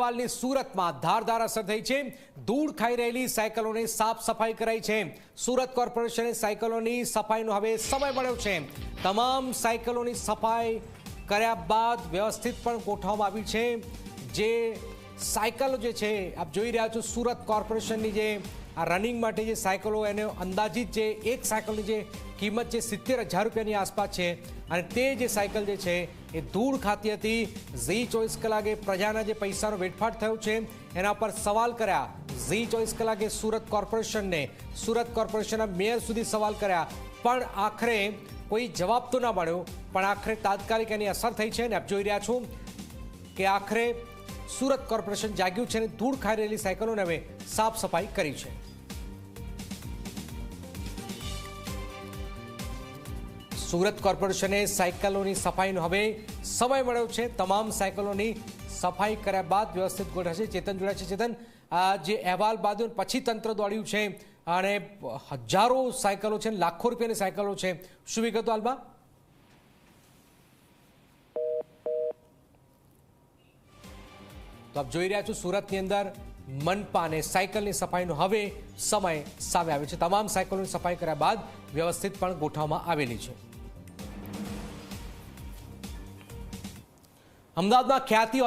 અહેવાલની સુરતમાં ધારદાર અસર થઈ છે। ધૂળ ખાઈ રહેલી સાયકલોની સાફ સફાઈ કરાઈ છે। સુરત કોર્પોરેશને સાયકલોની સફાઈનો હવે સમય મળ્યો છે। તમામ સાયકલોની સફાઈ કર્યા બાદ વ્યવસ્થિત પણ ગોઠવવામાં આવી છે। જે સાયકલો જે છે આપ જોઈ રહ્યા છો, સુરત કોર્પોરેશનની જે આ રનિંગ માટે જે સાયકલો એને અંદાજિત જે એક સાયકલની જે કિંમત છે 70,000 રૂપિયાની આસપાસ છે અને તે જે સાયકલ જે છે એ ધૂળ ખાતી હતી। ઝી 24 કલાકે પ્રજાના જે પૈસાનો વેડફાટ થયો છે એના પર સવાલ કર્યા। ઝી 24 કલાકે સુરત કોર્પોરેશનના મેયર સુધી સવાલ કર્યા, પણ આખરે કોઈ જવાબ તો ના મળ્યો। પણ આખરે તાત્કાલિક એની અસર થઈ છે અને આપ જોઈ રહ્યા છો કે આખરે સુરત કોર્પોરેશન જાગ્યું છે અને ધૂળ ખાઈ રહેલી સાયકલોને હવે સાફ સફાઈ કરી છે। સુરત કોર્પોરેશને સાયકલોની સફાઈનો હવે સમય મળ્યો છે। તમામ સાયકલોની સફાઈ કર્યા બાદ વ્યવસ્થિત ગોઠવાશે। ચેતન જોડાય છે। ચેતન, આ જે અહેવાલ બાદ પછી તંત્ર દોડ્યું છે અને હજારો સાયકલો છે, લાખો રૂપિયાની સાયકલો છે, શું વિગતો હાલમાં? તો આપ જોઈ રહ્યા છો સુરતની અંદર મનપા અને સાયકલની સફાઈનો હવે સમય સામે આવ્યો છે। તમામ સાયકલોની સફાઈ કર્યા બાદ વ્યવસ્થિત પણ ગોઠવવામાં આવેલી છે। અમદાવાદમાં ખ્યાતિ